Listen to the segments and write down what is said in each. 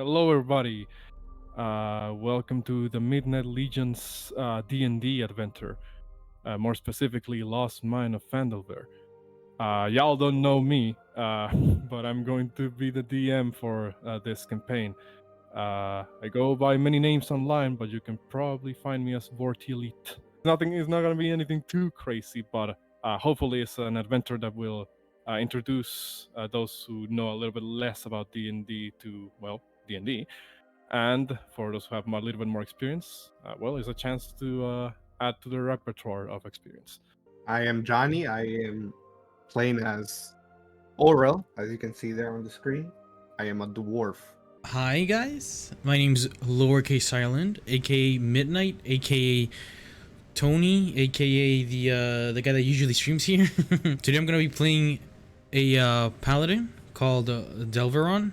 Hello, everybody. Welcome to the Midnight Legion's D&D adventure. More specifically, Lost Mine of Phandelver. Y'all don't know me, but I'm going to be the DM for this campaign. I go by many names online, but you can probably find me as Vorti Elite. Nothing is not going to be anything too crazy, but hopefully it's an adventure that will introduce those who know a little bit less about D&D to, well, D&D. And for those who have a little bit more experience, well, it's a chance to add to the repertoire of experience. I am Johnny. I am playing as Orel, as you can see there on the screen. I am a dwarf. Hi guys, my name's Lowercase Island, aka Midnight, aka Tony, aka the guy that usually streams here. Today I'm gonna be playing a paladin called Delveron.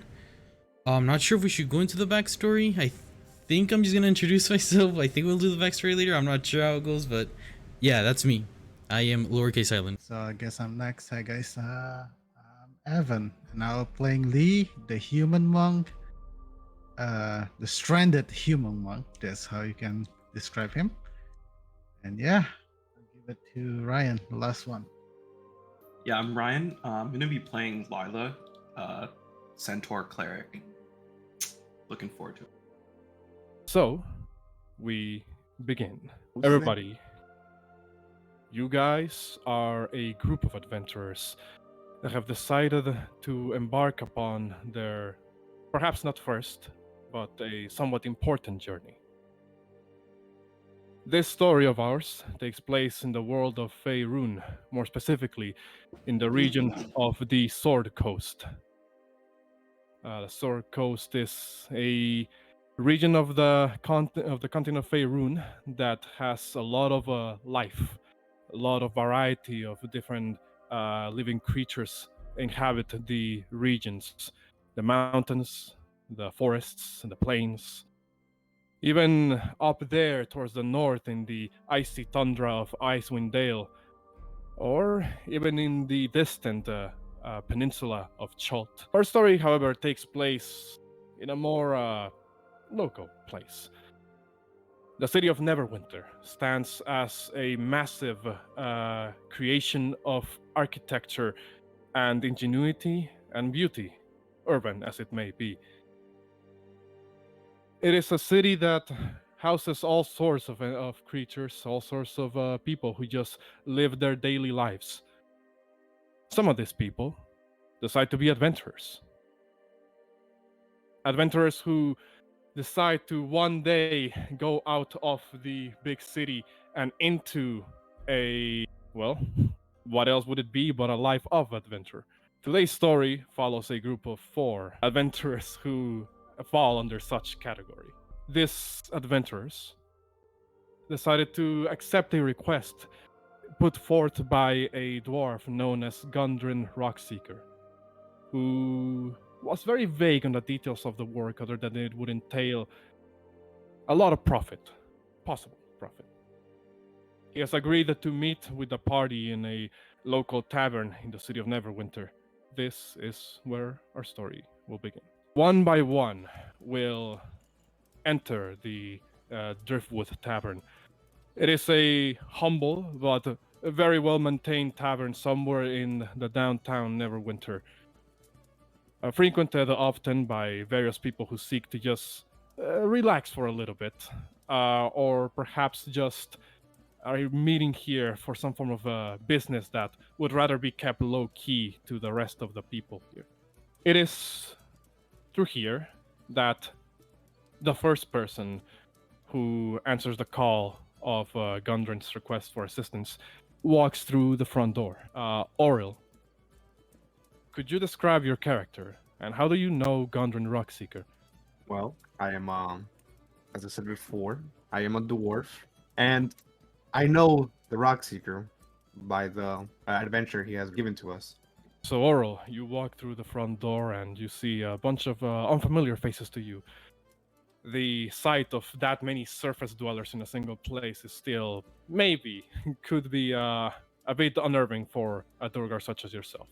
I'm not sure if we should go into the backstory. I think I'm just gonna introduce myself. I think we'll do the backstory later. I'm not sure how it goes, but yeah, that's me. I am Lowercase Island. So I guess I'm next. Hi guys, I'm Evan, now playing Lee, the human monk, the stranded human monk. That's how you can describe him. And yeah, I'll give it to Ryan, the last one. Yeah, I'm Ryan. I'm going to be playing Lila, Centaur Cleric. Looking forward to it. So, we begin. Who's Everybody, you guys are a group of adventurers that have decided to embark upon their, perhaps not first, but a somewhat important journey. This story of ours takes place in the world of Faerun, more specifically in the region of the Sword Coast. The Sword Coast is a region of the continent of Faerun that has a lot of life, a lot of variety of different living creatures inhabit the regions, the mountains, the forests, and the plains. Even up there towards the north in the icy tundra of Icewind Dale, or even in the distant peninsula of Chult. Our story, however, takes place in a more local place. The city of Neverwinter stands as a massive creation of architecture and ingenuity and beauty, urban as it may be. It is a city that houses all sorts of creatures, all sorts of people who just live their daily lives. Some of these people decide to be adventurers. Adventurers who decide to one day go out of the big city and into a, well, what else would it be but a life of adventure? Today's story follows a group of 4 adventurers who fall under such category. These adventurers decided to accept a request put forth by a dwarf known as Gundren Rockseeker, who was very vague on the details of the work other than it would entail a lot of profit, possible profit. He has agreed to meet with the party in a local tavern in the city of Neverwinter. This is where our story will begin. One by one will enter the Driftwood Tavern. It is a humble but a very well-maintained tavern somewhere in the downtown Neverwinter. Frequented often by various people who seek to just relax for a little bit, or perhaps just are meeting here for some form of business that would rather be kept low-key to the rest of the people here. It is through here that the first person who answers the call of Gundren's request for assistance walks through the front door. Oril, could you describe your character, and how do you know Gundren Rockseeker? Well, I am, as I said before, I am a dwarf, and I know the Rockseeker by the adventure he has given to us. So, Oril, you walk through the front door and you see a bunch of unfamiliar faces to you. The sight of that many surface dwellers in a single place is still, maybe, could be a bit unnerving for a Durgar such as yourself.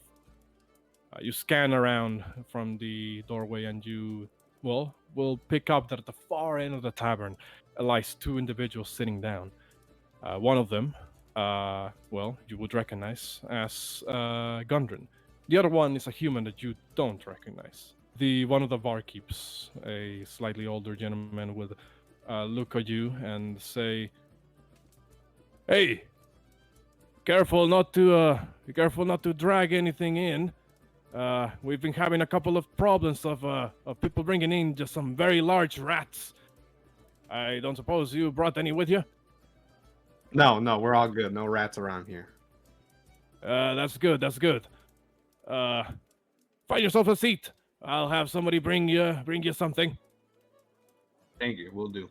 You scan around from the doorway and you well, we'll pick up that at the far end of the tavern lies two individuals sitting down. One of them, well, you would recognize as Gundren. The other one is a human that you don't recognize. The one of the barkeeps, a slightly older gentleman, would look at you and say, "Hey, be careful not to drag anything in. We've been having a couple of problems of people bringing in just some very large rats. I don't suppose you brought any with you? No, no, we're all good. No rats around here. That's good. That's good. Find yourself a seat. I'll have somebody bring you something." Thank you. We'll do.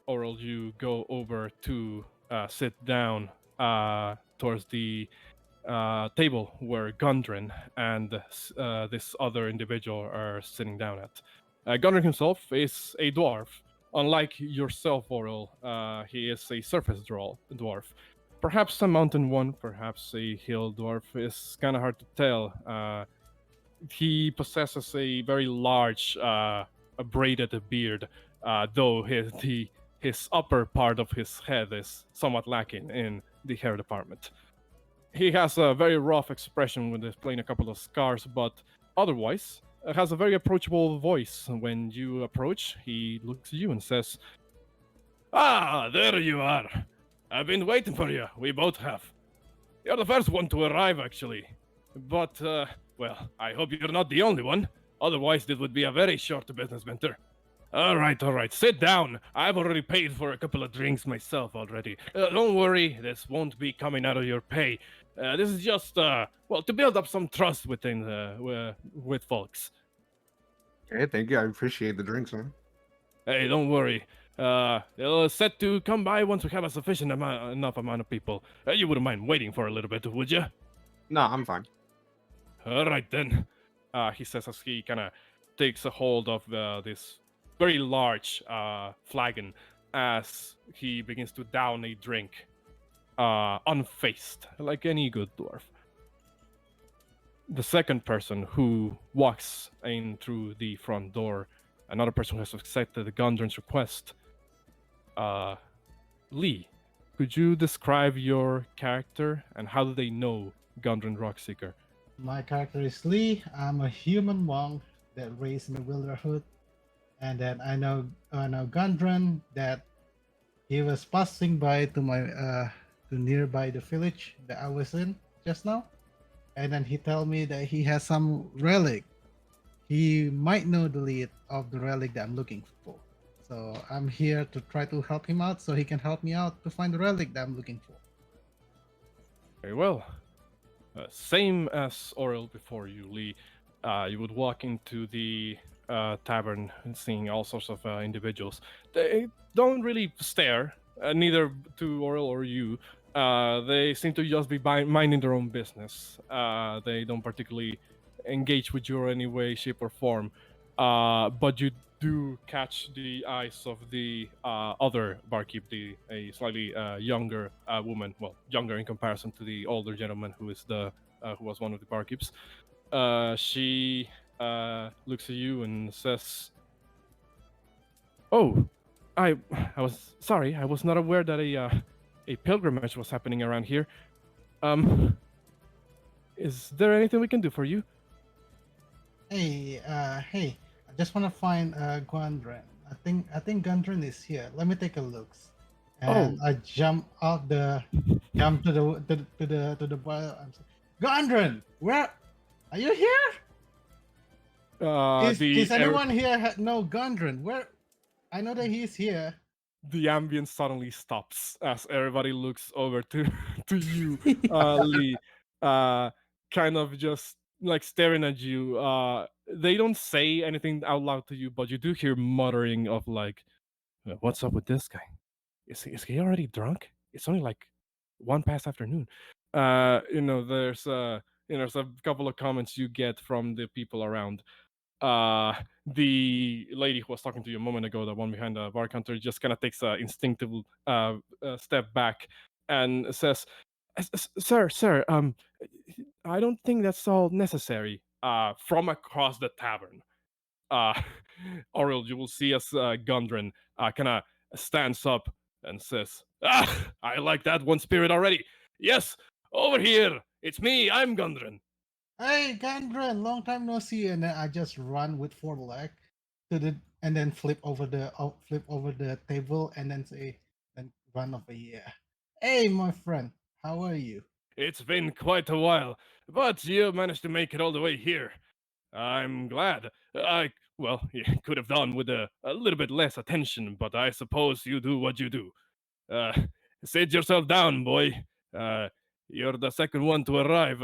Oral, you go over to sit down towards the table where Gundren and this other individual are sitting down at. Gundren himself is a dwarf. Unlike yourself, Oral, he is a surface dwarf. Perhaps a mountain one, perhaps a hill dwarf. It's kind of hard to tell. He possesses a very large, braided beard, though his upper part of his head is somewhat lacking in the hair department. He has a very rough expression when displaying a couple of scars, but otherwise has a very approachable voice. When you approach, he looks at you and says, "Ah, there you are. I've been waiting for you. We both have. You're the first one to arrive, actually. But, well, I hope you're not the only one. Otherwise, this would be a very short business winter. All right. Sit down. I've already paid for a couple of drinks myself already. Don't worry, this won't be coming out of your pay. This is just, well, to build up some trust with folks. Okay, thank you. I appreciate the drinks, man. Hey, don't worry. They'll set to come by once we have a sufficient enough amount of people. You wouldn't mind waiting for a little bit, would you? No, I'm fine. All right then, he says as he kind of takes a hold of this very large flagon as he begins to down a drink, unfazed, like any good dwarf. The second person who walks in through the front door, another person who has accepted Gundren's request. Lee, could you describe your character and how do they know Gundren Rockseeker? My character is Lee. I'm a human monk that raised in the Wilderhood, and then I know Gundren that he was passing by to my to nearby the village that I was in just now, and then he told me that he has some relic. He might know the lead of the relic that I'm looking for. So I'm here to try to help him out so he can help me out to find the relic that I'm looking for. Very well. Same as Oral before you, Lee. You would walk into the tavern and seeing all sorts of individuals. They don't really stare, neither to Oral or you. They seem to just be minding their own business. They don't particularly engage with you in any way, shape, or form. But you do catch the eyes of the other barkeep, a slightly younger woman. Well, younger in comparison to the older gentleman who is who was one of the barkeeps. She looks at you and says, "Oh, I was sorry. I was not aware that a pilgrimage was happening around here. Is there anything we can do for you?" Hey, I just want to find Gundren. I think Gundren is here. Let me take a look. And I jump to the bar. I'm saying, Gundren, where are you here? Is anyone here know Gundren? Where? I know that he's here. The ambience suddenly stops as everybody looks over to you, Lee, kind of just like staring at you. They don't say anything out loud to you, but you do hear muttering of like, "What's up with this guy? Is he already drunk? It's only like 1 past afternoon." There's a couple of comments you get from the people around. The lady who was talking to you a moment ago, the one behind the bar counter, just kind of takes an instinctive step back and says, Sir, I don't think that's all necessary." From across the tavern, uh, Oriel, you will see as Gundren kind of stands up and says, "Ah, I like that one spirit already. Yes, over here. It's me. I'm Gundren." Hey, Gandren, long time no see. And then I just run with 4 leg to the and then flip over the table and then say then run over here. Hey, my friend, how are you? It's been quite a while, but you managed to make it all the way here. I'm glad. You could have done with a little bit less attention, but I suppose you do what you do. Uh, Sit yourself down, boy. Uh, you're the second one to arrive.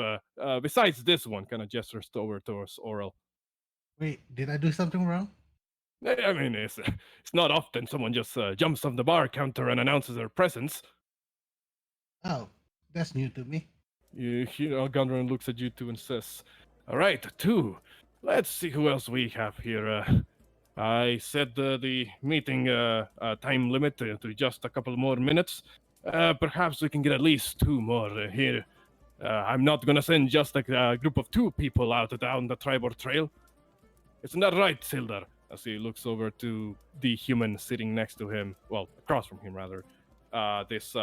Besides this one, kind of gestures over towards Oral. Wait, did I do something wrong? I mean, it's not often someone just jumps off the bar counter and announces their presence. Oh, that's new to me. Gundren looks at you two and says, "All right, two. Let's see who else we have here. I set the meeting time limit to just a couple more minutes. Perhaps we can get at least two more here. I'm not gonna send just a group of two people out down the Tribor Trail. Isn't that right, Sildar?" As he looks over to the human sitting next to him, well, across from him rather. This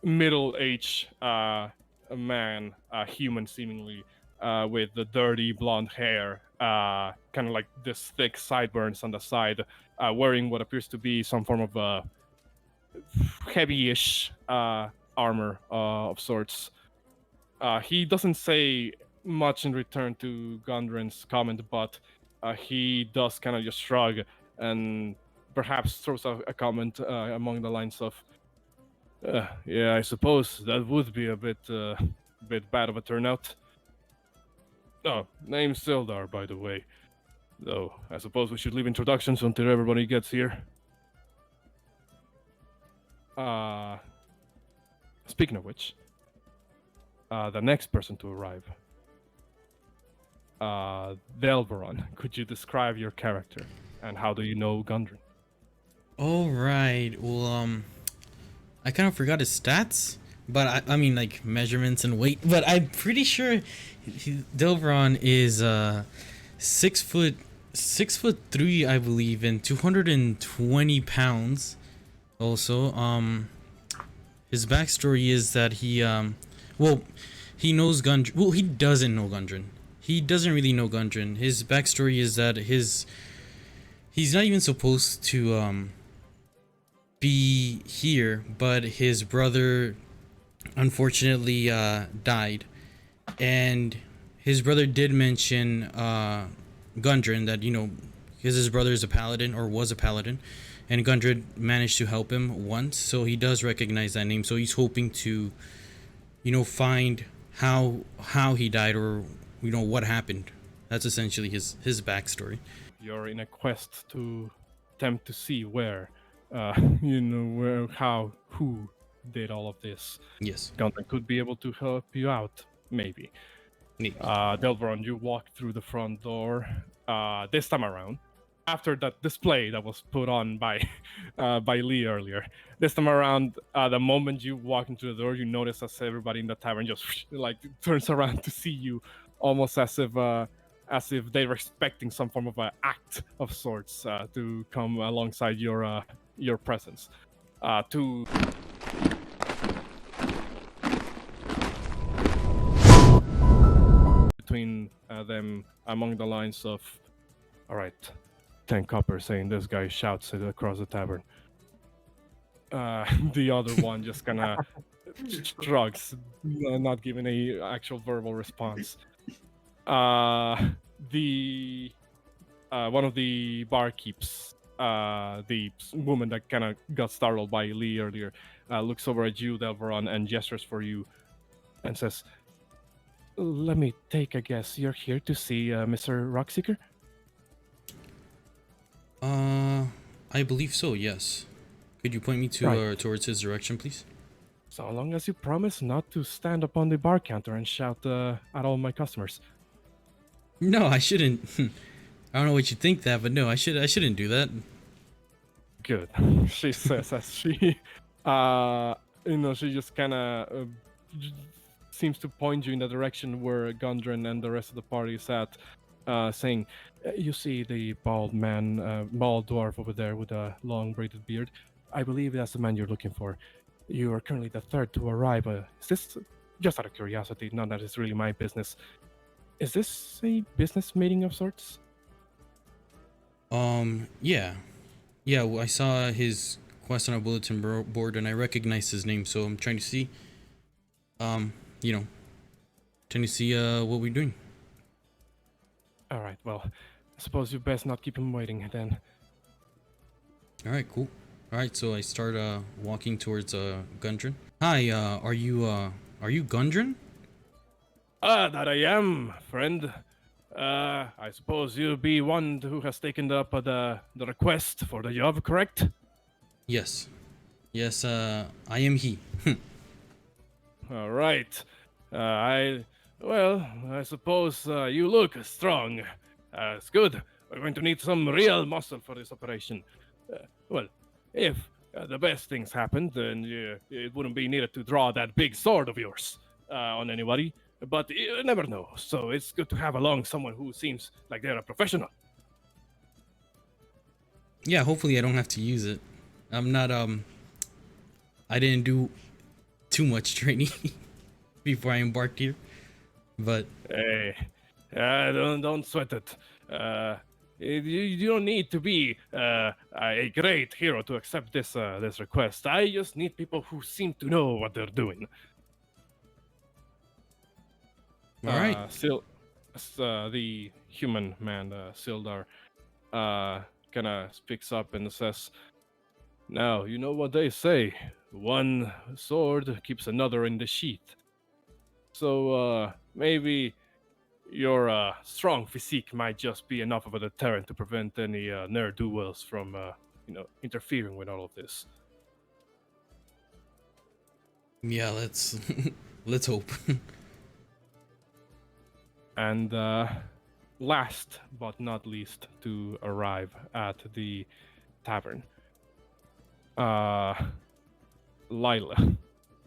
middle-aged man, human seemingly, with the dirty blonde hair, kind of like this thick sideburns on the side, wearing what appears to be some form of heavy-ish armor of sorts. He doesn't say much in return to Gundren's comment, but he does kind of just shrug and perhaps throws a comment among the lines of, "Yeah, I suppose that would be a bit bad of a turnout." Oh, name's Sildar, by the way. Though, I suppose we should leave introductions until everybody gets here. Speaking of which, the next person to arrive, Delveron, could you describe your character and how do you know Gundren? All right. Well, I kind of forgot his stats, but I mean like measurements and weight. But I'm pretty sure Delveron is 6'3", I believe, and 220 pounds. Also, his backstory is that he he knows Gundren. Well, he doesn't know Gundren. He doesn't really know Gundren. His backstory is that he's not even supposed to be here, but his brother unfortunately died, and his brother did mention Gundren, that because his brother is a paladin or was a paladin, and Gundren managed to help him once, so he does recognize that name. So he's hoping to find how he died, or what happened. That's essentially his backstory. You're in a quest to attempt to see where who did all of this. Yes. Gundren could be able to help you out, maybe. Maybe. Delveron, you walk through the front door this time around. After that display that was put on by Lee earlier, this time around, the moment you walk into the door, you notice as everybody in the tavern just like turns around to see you, almost as if they were expecting some form of an act of sorts to come alongside your presence. Between them, among the lines of, "All right, 10 copper," saying this guy shouts it across the tavern. The other one just kind of shrugs, not giving a actual verbal response. The one of the barkeeps, the woman that kind of got startled by Lee earlier, looks over at you, Delveron, and gestures for you, and says, "Let me take a guess. You're here to see Mr. Rockseeker?" I believe so, yes. Could you point me to Right. towards his direction, please? So long as you promise not to stand up on the bar counter and shout at all my customers. No, I shouldn't. I don't know what you think that, but no, I shouldn't do that. Good, she says as she, she just kind of seems to point you in the direction where Gundren and the rest of the party is at. saying, "You see the bald man, bald dwarf over there with a long braided beard. I believe that's the man you're looking for. You are currently the third to arrive. Is this just out of curiosity? Not that it's really my business. Is this a business meeting of sorts?" Yeah. Yeah, well, I saw his quest on a bulletin board and I recognized his name, so I'm trying to see, you know, trying to see, what we're doing. All right. Well, I suppose you best not keep him waiting then. All right, cool. All right, so I start, walking towards, Gundren. Hi, are you Gundren? That I am, friend. I suppose you'll be one who has taken up the request for the job, correct? Yes. Yes, I am he. All right. I suppose you look strong. It's good. We're going to need some real muscle for this operation. Well, if the best things happen, then it wouldn't be needed to draw that big sword of yours on anybody. But you never know. So it's good to have along someone who seems like they're a professional. Yeah, hopefully I don't have to use it. I'm not, I didn't do too much training before I embarked here, but Hey, don't sweat it. You don't need to be a great hero to accept this request. I just need people who seem to know what they're doing. all right. The human man, Sildar, kind of speaks up and says, "Now you know what they say: one sword keeps another in the sheath. So maybe your strong physique might just be enough of a deterrent to prevent any ne'er-do-wells from, interfering with all of this." Yeah, let's let's hope. And last but not least to arrive at the tavern, Lila,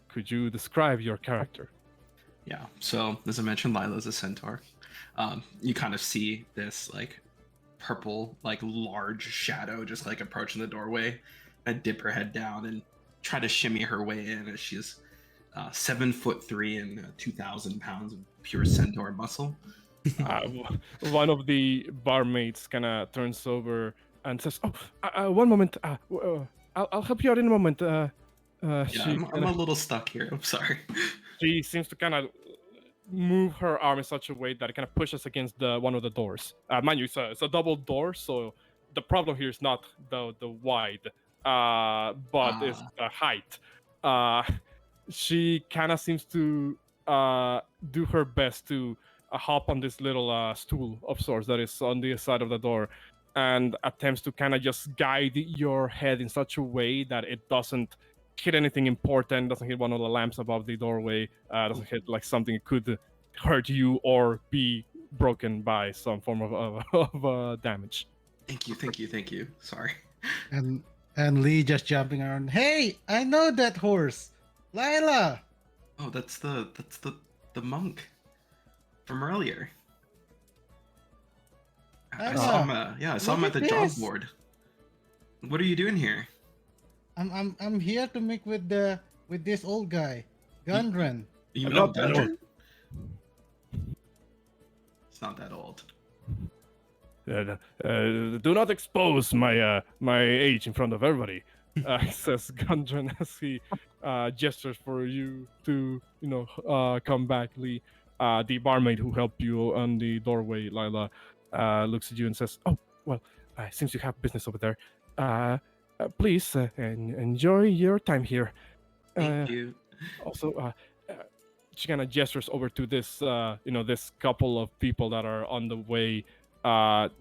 could you describe your character? Yeah. So as I mentioned, Lila's a centaur. You kind of see this like purple, like large shadow just like approaching the doorway, and dip her head down and try to shimmy her way in as she's 7'3" and 2,000 pounds of pure centaur muscle. One of the barmaids kind of turns over and says, "Oh, one moment. I'll help you out in a moment." Yeah, I'm a little stuck here. I'm sorry. She seems to kind of move her arm in such a way that it kind of pushes against one of the doors. Mind you, it's a double door, so the problem here is not the wide, but it's the height. She kind of seems to do her best to hop on this little stool of sorts that is on the side of the door, and attempts to kind of just guide your head in such a way that it doesn't hit anything important, doesn't hit one of the lamps above the doorway, doesn't hit like something that could hurt you or be broken by some form of damage. Thank you. Sorry. And Lee just jumping around. Hey, I know that horse, Lila. Oh, that's the monk from earlier. I saw him. Yeah, I saw him at the job board. What are you doing here? I'm here to meet with this old guy, Gundren. You I'm know not that old. Gundren? It's not that old. Do not expose my age in front of everybody, says Gundren as he gestures for you to come back. Lee, the barmaid who helped you on the doorway, Lila, looks at you and says, "Oh, well, since you have business over there, please enjoy your time here." Thank you. Also, she kind of gestures over to this, this couple of people that are on the way.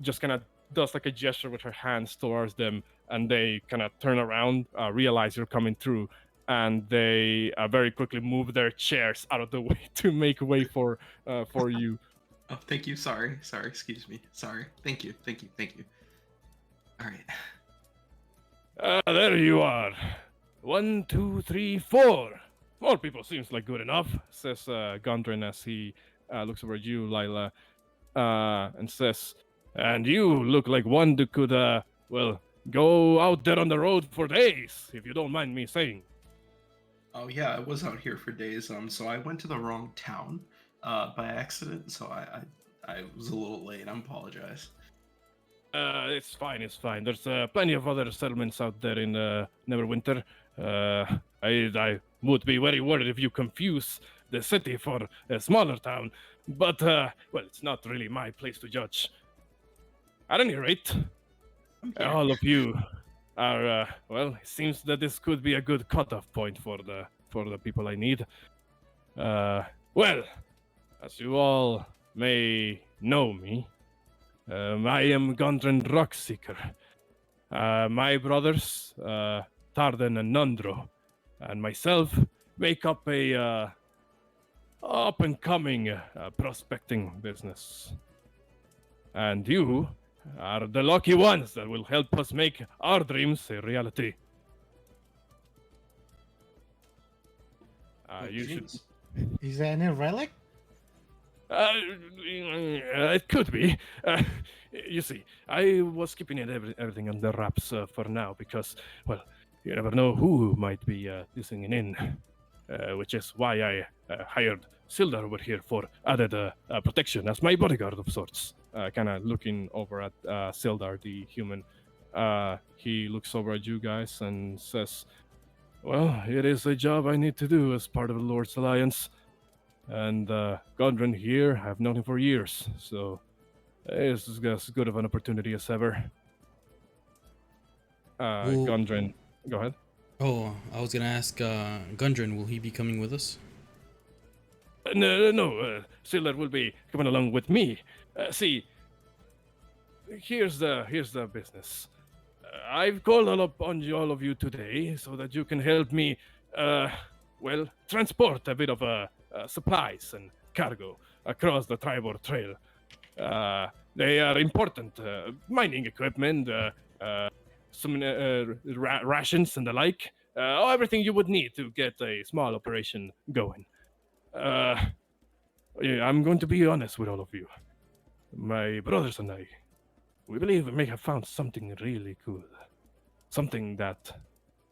Just kind of does like a gesture with her hands towards them, and they kind of turn around, realize you're coming through, and they very quickly move their chairs out of the way to make way for you. Oh, thank you. Sorry. Excuse me. Sorry. Thank you. All right. There you are. 1, 2, 3, 4. More people seems like good enough, says Gundren as he looks over at you, Lila. and says, "And you look like one that could, well, go out there on the road for days, if you don't mind me saying." Oh yeah, I was out here for days. So I went to the wrong town, by accident. So I was a little late. I apologize. It's fine, it's fine. There's plenty of other settlements out there in Neverwinter. I would be very worried if you confuse the city for a smaller town, but, well, it's not really my place to judge. At any rate, I'm here. all of you are, well, it seems that this could be a good cutoff point for the people I need. Well, as you all may know me, I am Gondren Rockseeker. My brothers, Tarden and Nundro, and myself make up a up-and-coming prospecting business. And you are the lucky ones that will help us make our dreams a reality. You should. Jeez. Is there any relic? It could be. You see, I was keeping everything under wraps for now because, well, you never know who might be listening in, which is why I hired Sildar over here for added protection as my bodyguard of sorts. Kind of looking over at Sildar, the human. He looks over at you guys and says, "Well, it is a job I need to do as part of the Lord's Alliance. And Gondren here, I've known him for years, so it's as good of an opportunity as ever." Well- Gondren, go ahead. Oh, I was gonna ask Gundren, will he be coming with us? No, Sildar will be coming along with me. See, here's the business. I've called all of you today so that you can help me, well, transport a bit of supplies and cargo across the Tribor Trail. They are important mining equipment, some rations and the like. Everything you would need to get a small operation going. Yeah, I'm going to be honest with all of you. My brothers and I, we believe we may have found something really cool. Something that,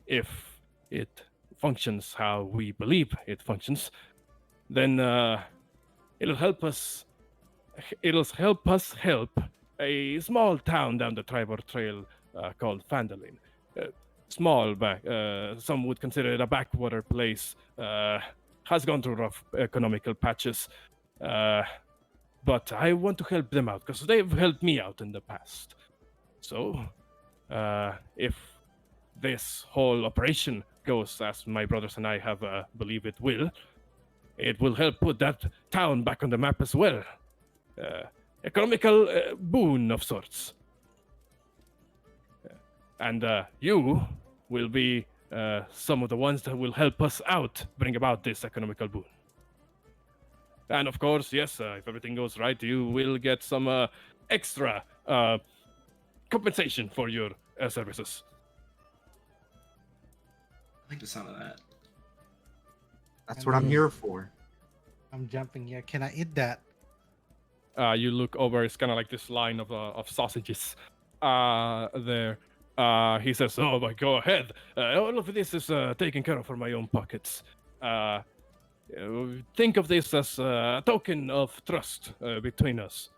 if it functions how we believe it functions, then it'll help us. It'll help us help a small town down the Tribor Trail called Fandolin. Small, some would consider it a backwater place. Has gone through rough economical patches, but I want to help them out because they've helped me out in the past. So, if this whole operation goes as my brothers and I have believe it will help put that town back on the map as well. Economical boon of sorts. And you will be some of the ones that will help us out bring about this economical boon. And of course, yes, if everything goes right, you will get some extra compensation for your services. I like the sound of that. That's what I'm here for. I'm jumping here. Can I eat that? You look over, it's kind of like this line of sausages there. He says, "Oh, but go ahead. All of this is taken care of for my own pockets. Think of this as a token of trust between us."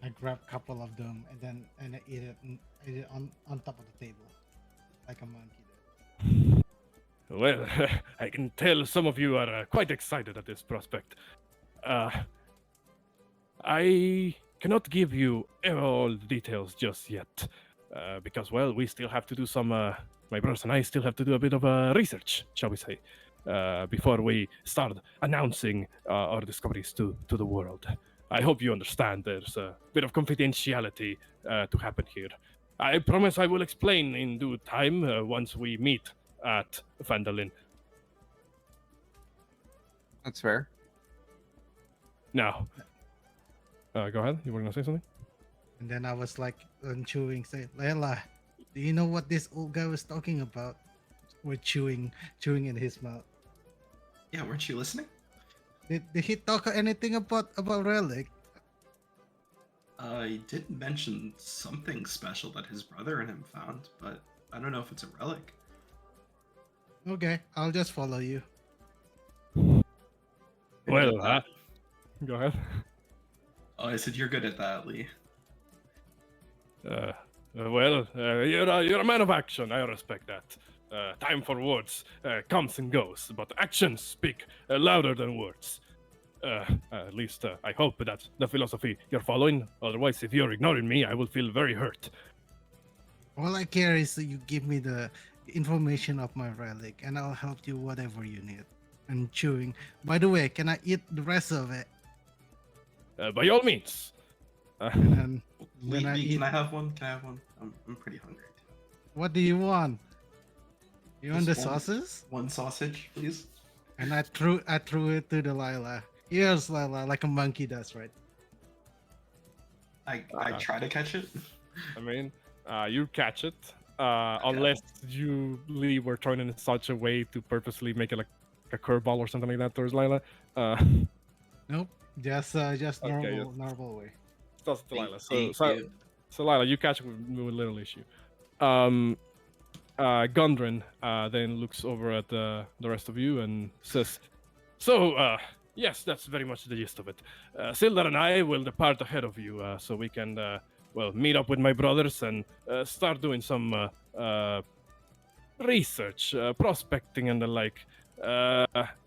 I grab a couple of them and I eat it on top of the table, like a monkey did. Well, I can tell some of you are quite excited at this prospect. I cannot give you all the details just yet, because, well, we still have to do some, my brothers and I still have to do a bit of research, shall we say, before we start announcing our discoveries to the world. I hope you understand there's a bit of confidentiality to happen here. I promise I will explain in due time once we meet at Fandolin. That's fair. Now, go ahead. You were going to say something? And then I was like chewing, say, "Layla, do you know what this old guy was talking about?" We're chewing in his mouth. Yeah, weren't you listening? Did he talk anything about relic? He did mention something special that his brother and him found, but I don't know if it's a relic. Okay, I'll just follow you. You're good Well, at that. go ahead. Oh, I said you're good at that, Lee. You're a man of action. I respect that. Time for words comes and goes, but actions speak louder than words. At least I hope that's the philosophy you're following. Otherwise, if you're ignoring me, I will feel very hurt. All I care is that you give me the information of my relic, and I'll help you whatever you need. I'm chewing. By the way, can I eat the rest of it? By all means. And then Lee, when I Lee, eat, can I have one? Can I have one? I'm pretty hungry. what do you want? You want the Just one. sauces? One sausage, please. And I threw it to Delilah. Here's Lila, like a monkey does, right? I try to catch it. I mean, you catch it. Unless you leave were thrown in such a way to purposely make it like a curveball or something like that towards Lila. Nope, just normal way. That's Delilah. Thank So you. Lila, you catch it with little issue. Gundren then looks over at the rest of you and says, "So, yes, that's very much the gist of it. Sildar and I will depart ahead of you, so we can, meet up with my brothers and start doing some research, prospecting, and the like.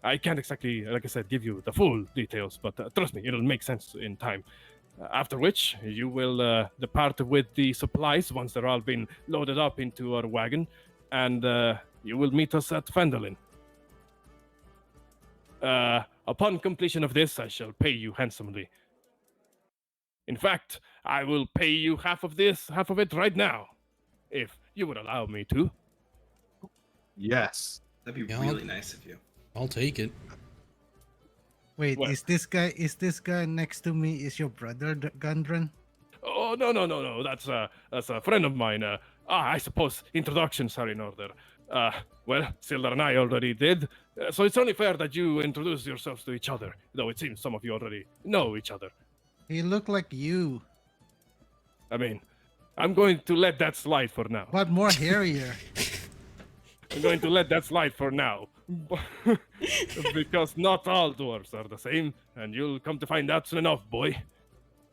I can't exactly, like I said, give you the full details, but trust me, it'll make sense in time. After which, you will depart with the supplies once they're all been loaded up into our wagon, and you will meet us at Fandolin. Upon completion of this, I shall pay you handsomely. In fact, I will pay you half of it right now, if you would allow me to." Yes. That'd be Yeah, really nice of you. I'll take it. Wait, What? is this guy next to me? Is your brother Gundren? Oh, no. That's a friend of mine. I suppose introductions are in order. Well, Sildar and I already did, so it's only fair that you introduce yourselves to each other, though it seems some of you already know each other. He looked like you, I mean, I'm going to let that slide for now. but more hairier. I'm going to let that slide for now. Because not all dwarves are the same, and you'll come to find out soon enough, boy.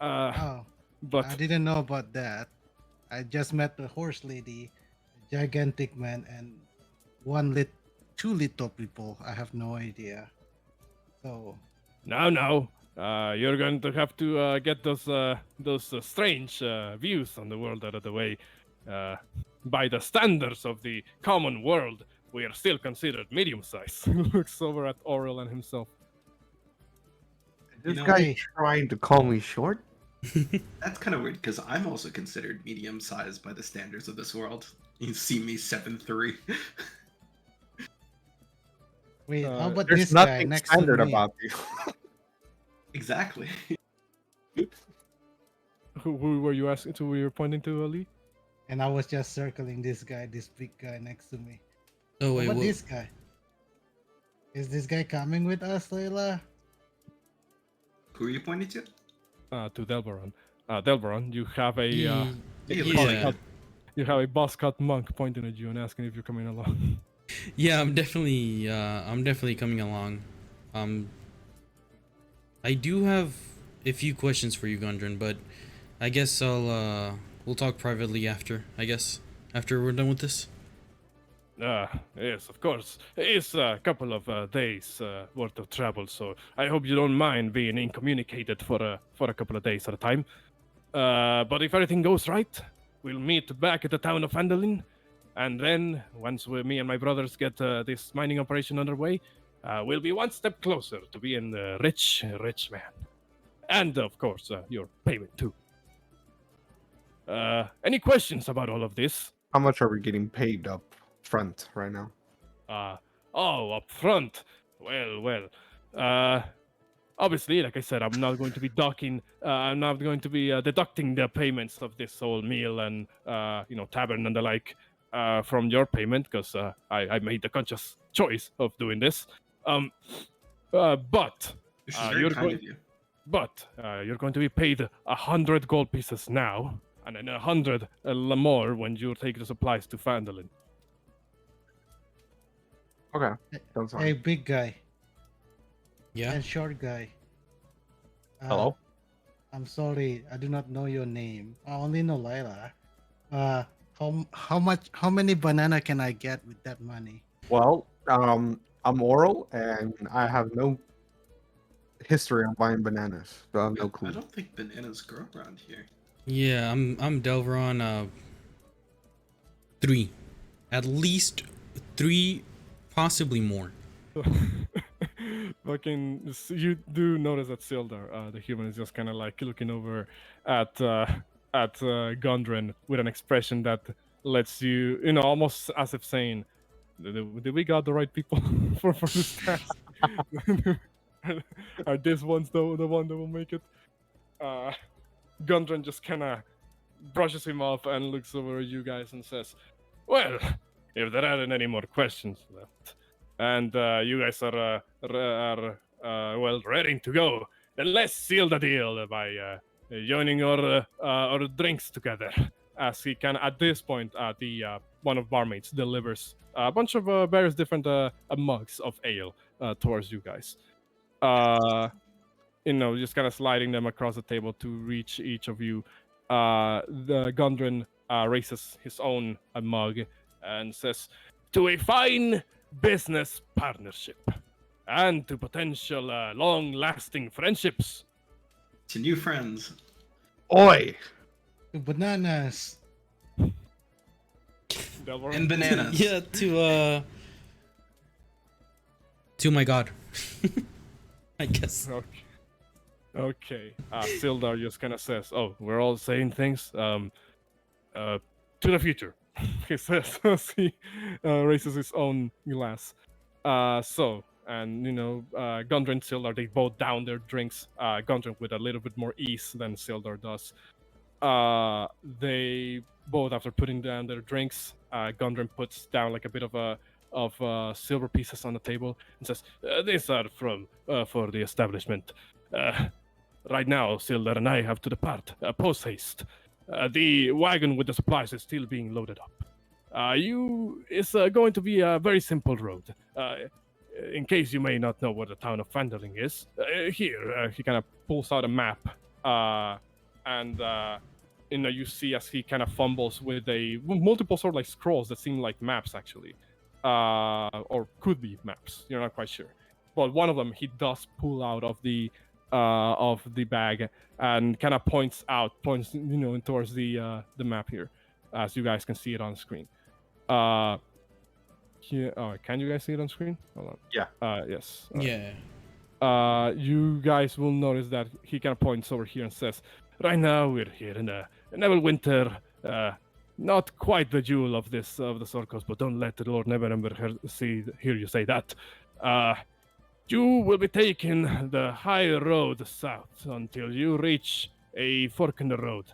Oh, But I didn't know about that. I just met the horse lady, a gigantic man, and two little people. I have no idea. So now, you're going to have to get those strange views on the world out of the way. By the standards of the common world, we are still considered medium size. Looks over at Aurel and himself. This know, guy hey. trying to call me short? That's kind of weird because I'm also considered medium sized by the standards of this world. You see me 7'3". wait, how about There's this guy nothing next standard to me? about you. Exactly. Who were you asking to? Were you pointing to, Ali? And I was just circling this guy, this big guy next to me. Oh How wait, about what? this guy? Is this guy coming with us, Layla? Who are you pointing to? To Delveron. Delveron, you have a Yeah. you have a boss cut monk pointing at you and asking if you're coming along. Yeah, I'm definitely coming along. I do have a few questions for you, Gundren, but I guess we'll talk privately after. I guess after we're done with this. Yes, of course. It's a couple of days worth of travel, so I hope you don't mind being incommunicated for a couple of days at a time. But if everything goes right, we'll meet back at the town of Fandolin, and then once me and my brothers get this mining operation underway, we'll be one step closer to being a rich man, and of course your payment too. Any questions about all of this? How much are we getting paid up front right now? Up front. Well. Obviously, like I said, I'm not going to be I'm not going to be deducting the payments of this whole meal and tavern and the like from your payment because I made the conscious choice of doing this. But This is Uh, very you're kind going- of you. But you're going to be paid 100 gold pieces now, and then 100 more when you take the supplies to Fandolin. Okay, that's Hey, fine. big guy Yeah. and short guy. Hello. I'm sorry, I do not know your name. I only know Lila. How many banana can I get with that money? Well, I'm Oral, and I have no history on buying bananas, so I have no I clue. don't think bananas grow around here. Yeah, I'm Delveron 3. At least 3, possibly more. You do notice that Sildar, the human, is just kind of like looking over at Gundren with an expression that lets you, almost as if saying, "Did we got the right people for this task? Are these ones the one that will make it?" Gundren just kind of brushes him off and looks over at you guys and says, "Well, if there aren't any more questions left, and you guys are well ready to go, then let's seal the deal by joining our drinks together." As he can, at this point, the one of barmaids delivers a bunch of various different mugs of ale towards you guys. Just kind of sliding them across the table to reach each of you. The Gundren raises his own mug and says, "To a fine business partnership and to potential long-lasting friendships." To new friends. Oi! Bananas. Delvor- And bananas. Yeah, to my god. I guess. Okay. Sildar just kind of says, "Oh, we're all saying things. To the future," he says as he raises his own glass. Gundren and Sildar, they both down their drinks. Gundren with a little bit more ease than Sildar does. They both, after putting down their drinks, Gundren puts down like a bit of silver pieces on the table and says, "These are for the establishment. Right now, Sildar and I have to depart post haste. The wagon with the supplies is still being loaded up. It's going to be a very simple road. In case you may not know where the town of Fandling is, here he kind of pulls out a map, and you see as he kind of fumbles with multiple sort of like scrolls that seem like maps actually, or could be maps. You're not quite sure, but one of them he does pull out of the bag and kind of points towards the map here, as you guys can see it on screen. Here, can you guys see it on screen? Hold on. Yeah. Yes. Yeah. You guys will notice that he kind of points over here and says, "Right now we're here in Neverwinter. Not quite the jewel of the circus, but don't let the Lord Neverember hear you say that. You will be taking the high road south until you reach a fork in the road.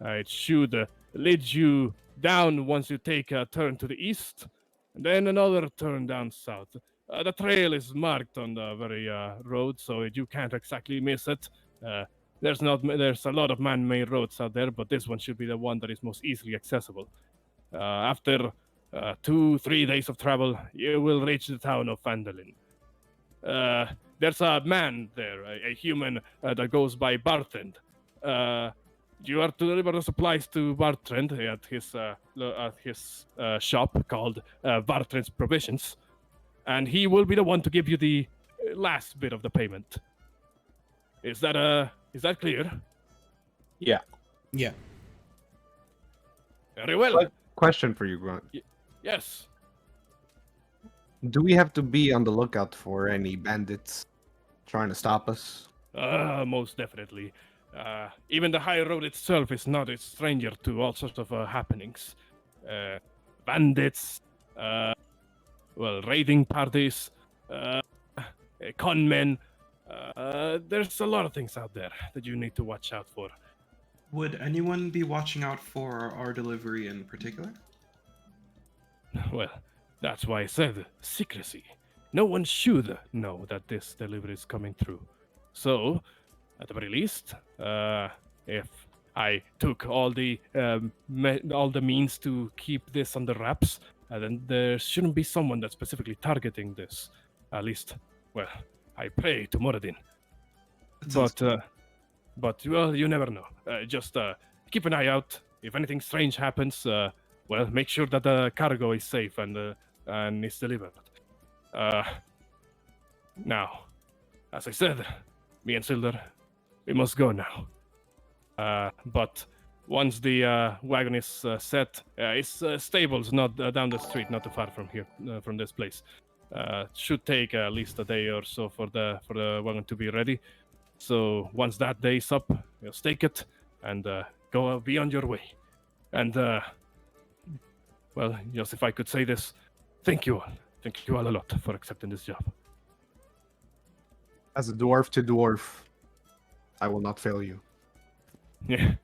It should lead you down once you take a turn to the east, and then another turn down south. The trail is marked on the very road, so you can't exactly miss it. There's a lot of man-made roads out there, but this one should be the one that is most easily accessible. After 2-3 days of travel, you will reach the town of Fandolin. There's a man there, a human that goes by Bartrand. You are to deliver the supplies to Bartrand at his shop called Bartrand's Provisions, and he will be the one to give you the last bit of the payment. Is that clear?" Yeah. Yeah. Very well. What? Question for you, Grunt. Yes. Do we have to be on the lookout for any bandits trying to stop us? Most definitely. Even the high road itself is not a stranger to all sorts of happenings. Bandits, raiding parties, con men. There's a lot of things out there that you need to watch out for. Would anyone be watching out for our delivery in particular? Well, that's why I said secrecy. No one should know that this delivery is coming through. So, at the very least, if I took all the means to keep this under wraps, then there shouldn't be someone that's specifically targeting this. At least, well, I pray to Moradin. That sounds But well, you never know. Just keep an eye out. If anything strange happens, well, make sure that the cargo is safe and is delivered. Now, as I said, me and Silder, we must go now. But once the wagon is set, it's stables not down the street, not too far from here, from this place. Should take at least a day or so for the wagon to be ready. So once that day's up, you'll stake it and go be on your way. And well, just if I could say this, thank you all a lot for accepting this job. As a dwarf to dwarf, I will not fail you. Yeah,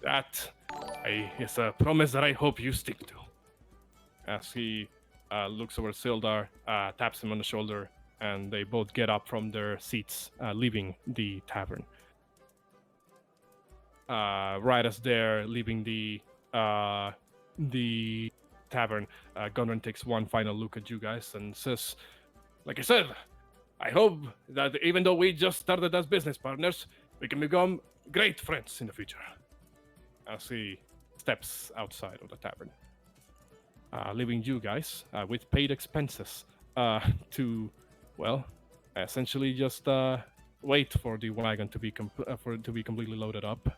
that is a promise that I hope you stick to. As he looks over Sildar, taps him on the shoulder, and they both get up from their seats, leaving the tavern. Right as they're leaving the tavern, Gunran takes one final look at you guys and says, like I said, I hope that even though we just started as business partners, we can become great friends in the future. As he steps outside of the tavern, leaving you guys with paid expenses to, well, essentially just wait for the wagon to be completely loaded up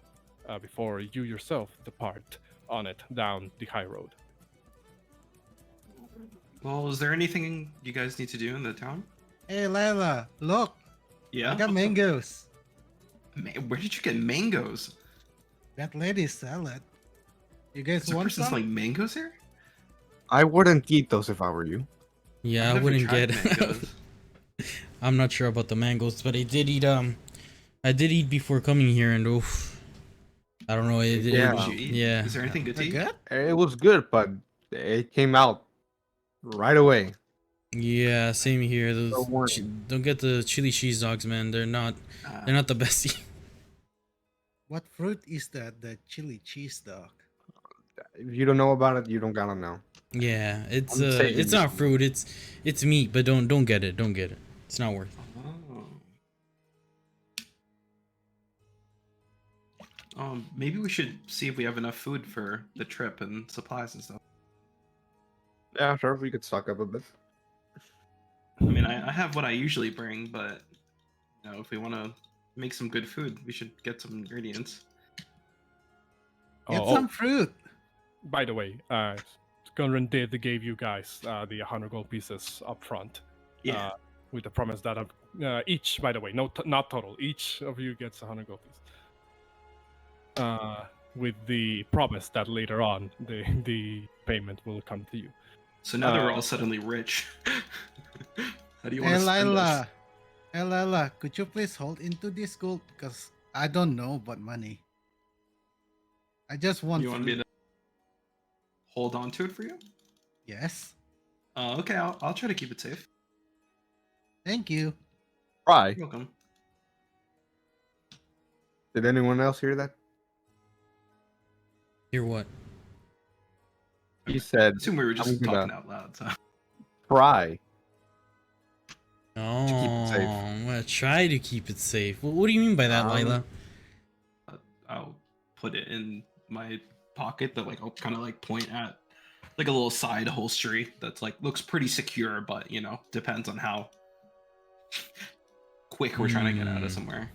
before you yourself depart on it down the high road. Well, is there anything you guys need to do in the town? Hey, Lila, look, Yeah. I got mangoes. Where did you get mangoes? That lady sell it. You guys Is a want person some? selling mangoes here? I wouldn't eat those if I were you. Yeah, I've I never wouldn't tried get. mangoes. I'm not sure about the mangoes, but I did eat. I did eat before coming here, and oof, I don't know. Yeah. What did you eat? Yeah. Is there anything good to They're eat? good? It was good, but it came out right away. Yeah, same here. Those So warning. don't get the chili cheese dogs, man. They're not the best. What fruit is that? The chili cheese dog. If you don't know about it, you don't gotta know. Yeah, it's I'm saving it's this not one. fruit. It's meat, but don't get it. Don't get it. It's not worth it. Oh. Maybe we should see if we have enough food for the trip and supplies and stuff. Yeah, sure. We could stock up a bit. I mean, I have what I usually bring, but you know, if we want to make some good food, we should get some ingredients. Get some fruit. By the way, Gunran did give you guys the 100 gold pieces up front. Yeah. With the promise that each, by the way, not total, each of you gets 100 gold pieces. With the promise that later on the payment will come to you. So now that we're all suddenly rich, how do you want Hey, to spend Lila. us? Hey, Lila, could you please hold into this gold? Because I don't know about money. I just want You want me fruit. to hold on to it for you? Yes. Okay, I'll try to keep it safe. Thank you. Try. You're welcome. Did anyone else hear that? Hear what? He said, I assume we were I'm just gonna- talking out loud. So. try. Oh, keep it safe. I'm gonna try to keep it safe. What do you mean by that, Lila? I'll put it in my pocket, but like I'll kind of like point at like a little side holstery that's like looks pretty secure, but you know, depends on how quick we're trying to get out of somewhere.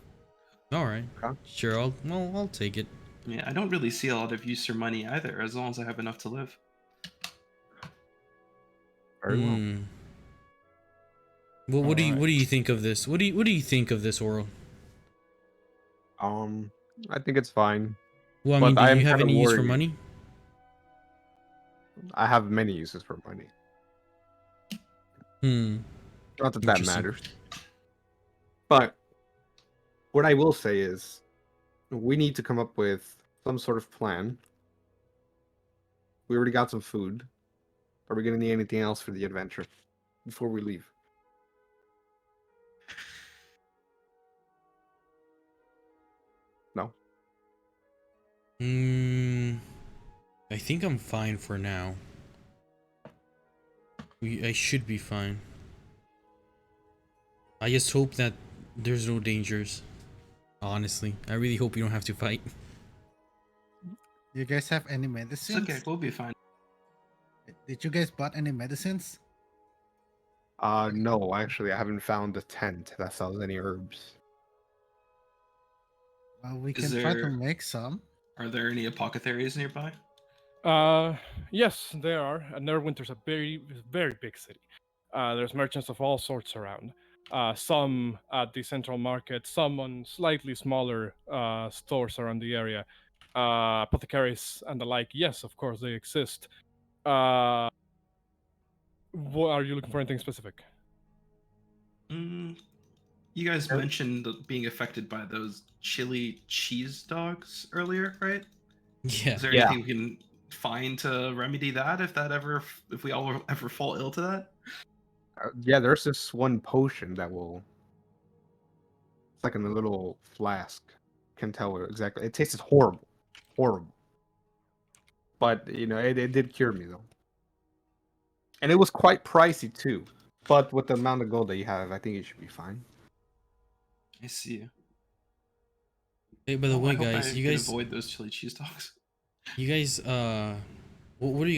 All right, Okay. sure. I'll take it. Yeah, I don't really see a lot of use for money either, as long as I have enough to live. Very well. Hmm. What do you Alright. what do you think of this? What do you think of this, Oral? I think it's fine. Well, I But mean, do I am you have kinda any use for worried. money? I have many uses for money. Not that that Interesting. matters. But what I will say is, we need to come up with some sort of plan. We already got some food. Are we gonna need anything else for the adventure before we leave? No. I think I'm fine for now. I should be fine. I just hope that there's no dangers. Honestly, I really hope we don't have to fight. You guys have any It's medicines? okay. We'll be fine. Did you guys bought any medicines? No, actually, I haven't found a tent that sells any herbs. Well, we Is can try to there- make some. Are there any apothecaries nearby? Yes, there are. Neverwinter's a very, very big city. There's merchants of all sorts around. Some at the central market, some on slightly smaller stores around the area. Apothecaries and the like. Yes, of course they exist. What are you looking for? Anything specific? You guys mentioned being affected by those chili cheese dogs earlier, right? Yeah. Is there Yeah. anything we can find to remedy that if we all ever fall ill to that? Yeah, there's this one potion that will. It's like in a little flask. Can tell exactly. It tasted horrible, horrible. But it did cure me though, and it was quite pricey too. But with the amount of gold that you have, I think it should be fine. I see. Hey, by the Well, I way, hope guys, I you can guys, avoid those chili cheese dogs. what do you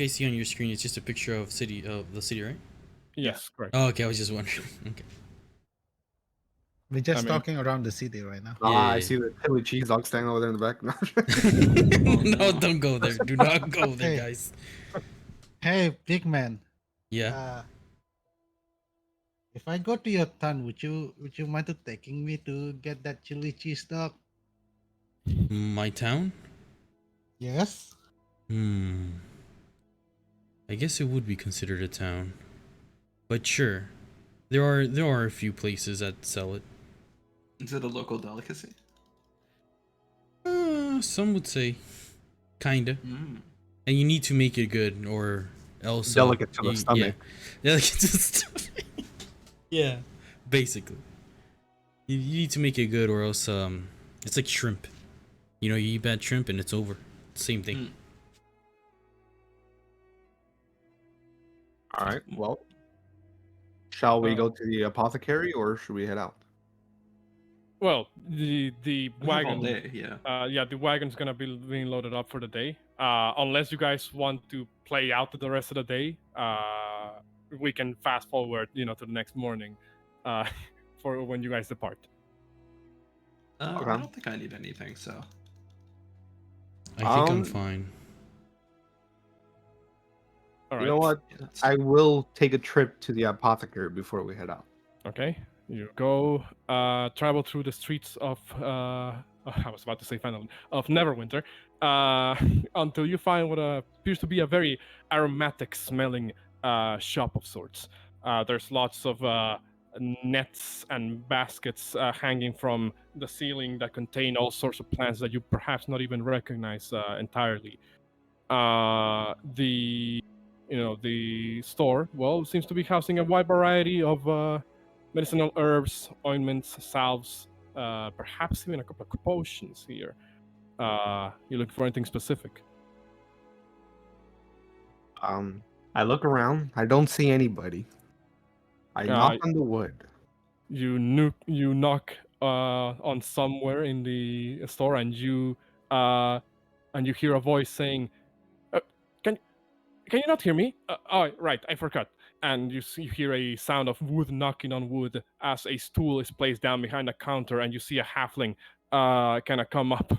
guys see on your screen? It's just a picture of the city, right? Yes, correct. Oh, okay. I was just wondering. Okay. We're just mean- talking around the city right now. I Yeah. see the chili cheese dog standing over there in the back. No, don't go there. Do not go there, Hey. guys. Hey, big man. Yeah. If I go to your town, would you mind to taking me to get that chili cheese dog? My town? Yes. I guess it would be considered a town. But sure. There are a few places that sell it. Is it a local delicacy? Some would say. Kinda. Mm. And you need to make it good or else Delicate to the stomach. Yeah. Delicate to the stomach. Yeah. Basically. You need to make it good or else it's like shrimp. You eat bad shrimp and it's over. Same thing. Mm. All right. Well, shall we go to the apothecary or should we head out? Well, the We have wagon. all day, yeah. Yeah, the wagon's gonna be being loaded up for the day. Unless you guys want to play out the rest of the day, we can fast forward, to the next morning, for when you guys depart. I Okay. don't think I need anything, so. I think I'm Um, fine. All right. You know what? Yeah, that's- I will take a trip to the apothecary before we head out. Okay. You go travel through the streets of I was about to say Fenelon, of Neverwinter, until you find what appears to be a very aromatic smelling shop of sorts. There's lots of nets and baskets hanging from the ceiling that contain all sorts of plants that you perhaps not even recognize entirely. The store, well, seems to be housing a wide variety of medicinal herbs, ointments, salves, perhaps even a couple of potions here. You look for anything specific? I look around. I don't see anybody. I knock on the wood. You knock on somewhere in the store, and you hear a voice saying, "Can you not hear me? Oh, right, I forgot." And you hear a sound of wood knocking on wood as a stool is placed down behind the counter, and you see a halfling kind of come up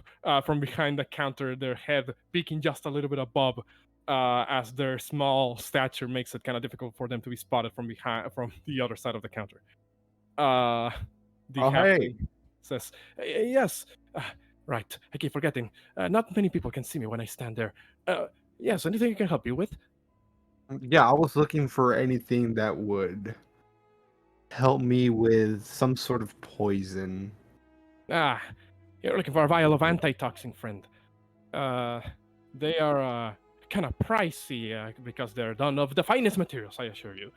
from behind the counter, their head peeking just a little bit above, as their small stature makes it kind of difficult for them to be spotted from the other side of the counter. The Oh, hey. halfling says, "Yes, right. I keep forgetting. Not many people can see me when I stand there. Yes, anything I can help you with?" Yeah, I was looking for anything that would help me with some sort of poison. You're looking for a vial of antitoxin, friend. They are kind of pricey because they're done of the finest materials, I assure you.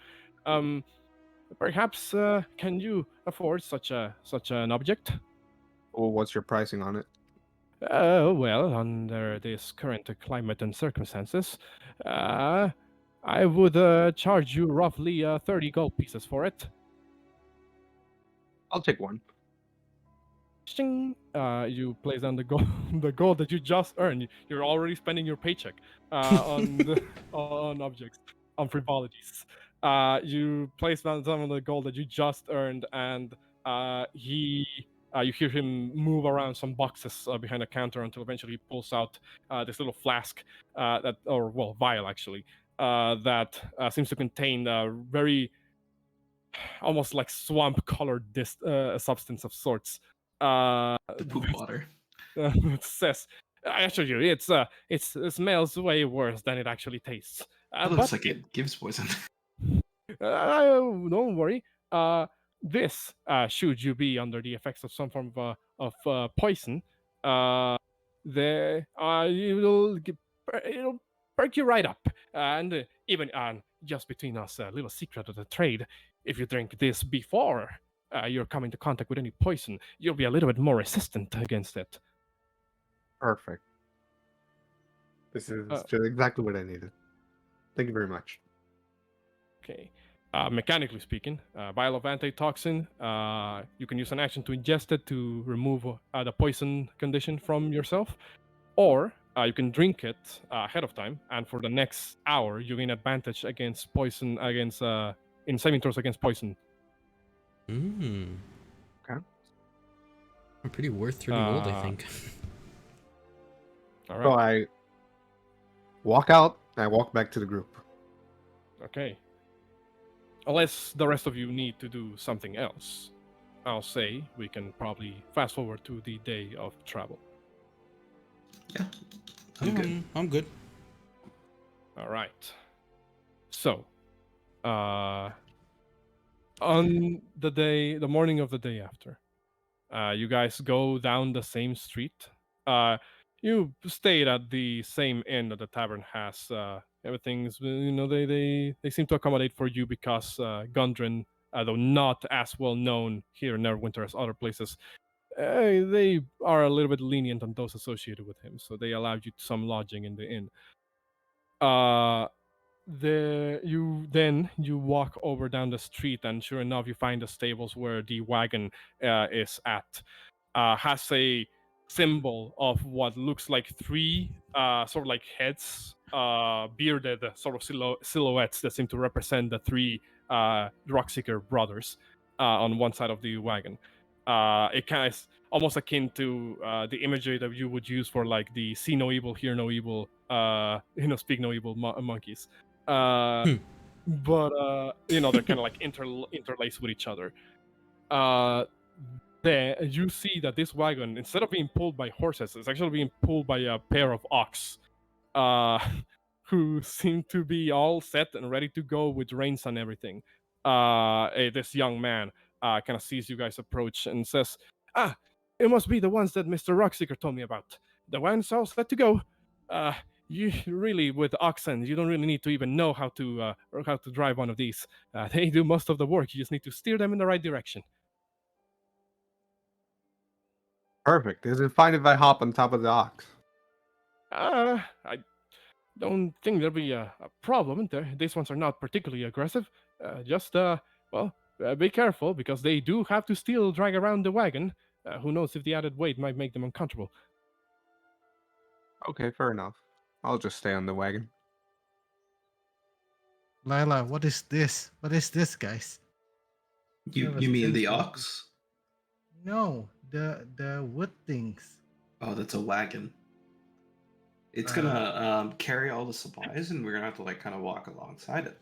Perhaps can you afford such an object? Well, what's your pricing on it? Well, under this current climate and circumstances, I would charge you roughly 30 gold pieces for it. I'll take one. Shing! You place down the gold, the gold that you just earned. You're already spending your paycheck on on objects, on frivolities. You place down some of the gold that you just earned, and you hear him move around some boxes behind a counter until eventually he pulls out this little flask vial actually, that seems to contain a very almost like swamp-colored substance of sorts. The poop water. It says, I assure you, it smells way worse than it actually tastes. It looks like it gives poison. Don't worry. This, should you be under the effects of some form of poison, it'll perk you right up. And even just between us, a little secret of the trade: if you drink this before you're coming into contact with any poison, you'll be a little bit more resistant against it. Perfect. This is just exactly what I needed. Thank you very much. Okay. Mechanically speaking, vial of antitoxin, you can use an action to ingest it to remove the poison condition from yourself, or you can drink it ahead of time, and for the next hour, you gain advantage against poison, in saving throws against poison. Okay. Pretty worth 30 gold, I think. All So right. I walk out and I walk back to the group. Okay. Unless the rest of you need to do something else, I'll say we can probably fast forward to the day of travel. Yeah, I'm good. I'm good. All right. So, on the morning of the day after, you guys go down the same street. You stayed at the same inn that the tavern has. Everything's, they seem to accommodate for you because Gundren, though not as well known here in Neverwinter as other places, they are a little bit lenient on those associated with him, so they allowed you some lodging in the inn. You walk over down the street, and sure enough, you find the stables where the wagon is at. Has a symbol of what looks like three sort of like heads, bearded sort of silhouettes that seem to represent the three Rockseeker brothers on one side of the wagon. It kind of almost akin to the imagery that you would use for like the see no evil, hear no evil, speak no evil monkeys. But they're kind of like interlaced with each other. There you see that this wagon, instead of being pulled by horses, is actually being pulled by a pair of ox, who seem to be all set and ready to go with reins and everything. This young man kind of sees you guys approach and says, it must be the ones that Mr. Rockseeker told me about. The ones all set to go. You really, with oxen, you don't really need to even know how to drive one of these. They do most of the work. You just need to steer them in the right direction. Perfect. Is it fine if I hop on top of the ox? I don't think there'll be a problem. These ones are not particularly aggressive. Be careful, because they do have to still drag around the wagon. Who knows if the added weight might make them uncomfortable. Okay, fair enough. I'll just stay on the wagon. Lila, what is this? What is this, guys? You Never mean the seen ox? No, the wood things. Oh, that's a wagon. It's gonna carry all the supplies, and we're gonna have to like kind of walk alongside it.